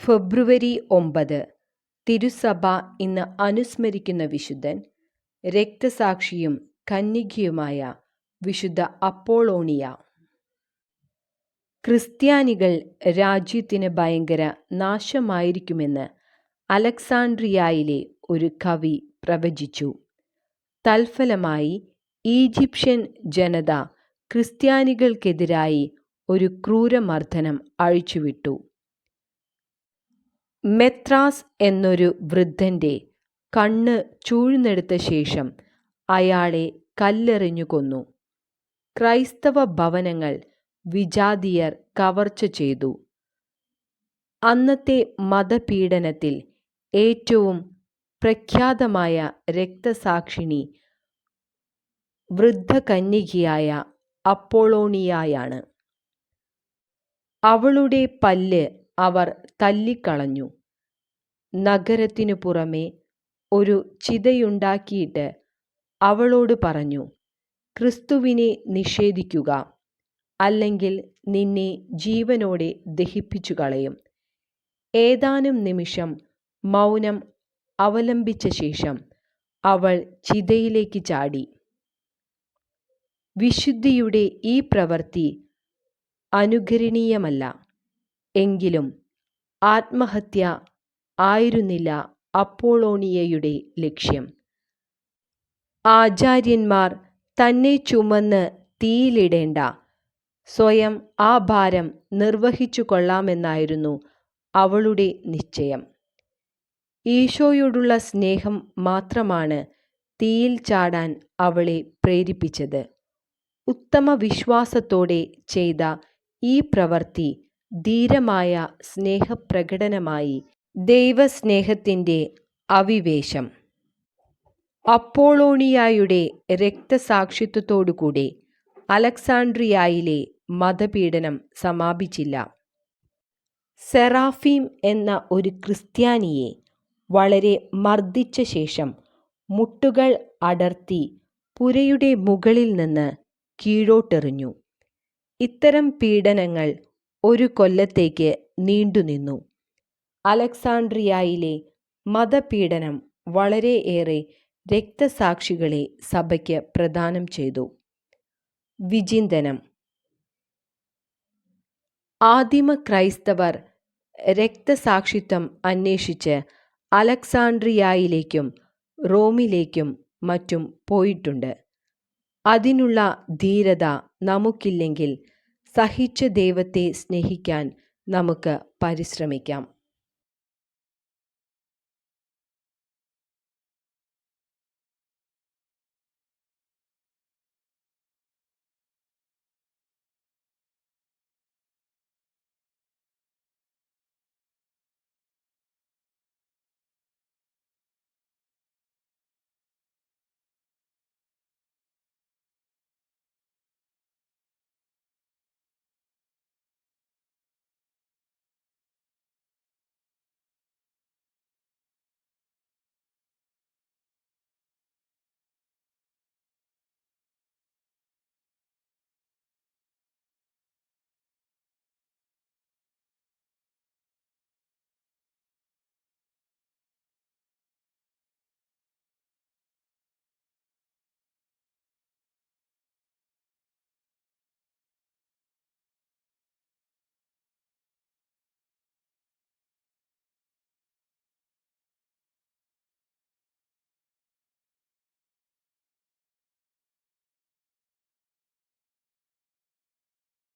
ഫെബ്രുവരി 9 തിരുസഭ ഇന്ന് അനുസ്മരിക്കുന്ന വിശുദ്ധൻ രക്തസാക്ഷിയും കന്യകയുമായ വിശുദ്ധ അപ്പോളോണിയ. ക്രിസ്ത്യാനികൾ രാജ്യത്തിന് ഭയങ്കര നാശമായിരിക്കുമെന്ന് അലക്സാണ്ട്രിയയിലെ ഒരു കവി പ്രവചിച്ചു. തൽഫലമായി ഈജിപ്ഷ്യൻ ജനത ക്രിസ്ത്യാനികൾക്കെതിരായി ഒരു ക്രൂരമർദ്ദനം അഴിച്ചുവിട്ടു. മെത്രാസ് എന്നൊരു വൃദ്ധന്റെ കണ്ണ് ചൂഴ്ന്നെടുത്ത ശേഷം അയാളെ കല്ലെറിഞ്ഞു കൊന്നു. ക്രൈസ്തവ ഭവനങ്ങൾ വിജാതീയർ കവർച്ച ചെയ്തു. അന്നത്തെ മതപീഡനത്തിൽ ഏറ്റവും പ്രഖ്യാതമായ രക്തസാക്ഷിണി വൃദ്ധകന്യകയായ അപ്പോളോണിയയാണ്. അവളുടെ പല്ല് അവർ തല്ലിക്കളഞ്ഞു. നഗരത്തിനു പുറമെ ഒരു ചിതയുണ്ടാക്കിയിട്ട് അവളോട് പറഞ്ഞു, ക്രിസ്തുവിനെ നിഷേധിക്കുക, അല്ലെങ്കിൽ നിന്നെ ജീവനോടെ ദഹിപ്പിച്ചു കളയും. ഏതാനും നിമിഷം മൗനം അവലംബിച്ച ശേഷം അവൾ ചിതയിലേക്ക് ചാടി. വിശുദ്ധിയുടെ ഈ പ്രവൃത്തി അനുകരണീയമല്ല. എങ്കിലും ആത്മഹത്യ ആയിരുന്നില്ല അപ്പോളോണിയയുടെ ലക്ഷ്യം. ആചാര്യന്മാർ തന്നെ ചുമന്ന് തീയിലിടേണ്ട, സ്വയം ആ ഭാരം നിർവഹിച്ചു കൊള്ളാമെന്നായിരുന്നു അവളുടെ നിശ്ചയം. ഈശോയോടുള്ള സ്നേഹം മാത്രമാണ് തീയിൽ ചാടാൻ അവളെ പ്രേരിപ്പിച്ചത്. ഉത്തമ വിശ്വാസത്തോടെ ചെയ്ത ഈ പ്രവൃത്തി ധീരമായ സ്നേഹപ്രകടനമായി. ദൈവസ്നേഹത്തിൻ്റെ അവിവേശം. അപ്പോളോണിയയുടെ രക്തസാക്ഷിത്വത്തോടുകൂടി അലക്സാണ്ട്രിയയിലെ മതപീഡനം സമാപിച്ചില്ല. സെറാഫീം എന്ന ഒരു ക്രിസ്ത്യാനിയെ വളരെ മർദ്ദിച്ച ശേഷം മുട്ടുകൾ അടർത്തി പുരയുടെ മുകളിൽ നിന്ന് കീഴോട്ടെറിഞ്ഞു. ഇത്തരം പീഡനങ്ങൾ ഒരു കൊല്ലത്തേക്ക് നീണ്ടുനിന്നു. അലക്സാണ്ട്രിയയിലെ മതപീഡനം വളരെയേറെ രക്തസാക്ഷികളെ സഭയ്ക്ക് പ്രദാനം ചെയ്തു. വിചിന്തനം. ആദിമ ക്രൈസ്തവർ രക്തസാക്ഷിത്വം അന്വേഷിച്ച് അലക്സാണ്ട്രിയയിലേക്കും റോമിലേക്കും മറ്റും പോയിട്ടുണ്ട്. അതിനുള്ള ധീരത നമുക്കില്ലെങ്കിൽ സഹിച്ച ദൈവത്തെ സ്നേഹിക്കാൻ നമുക്ക് പരിശ്രമിക്കാം.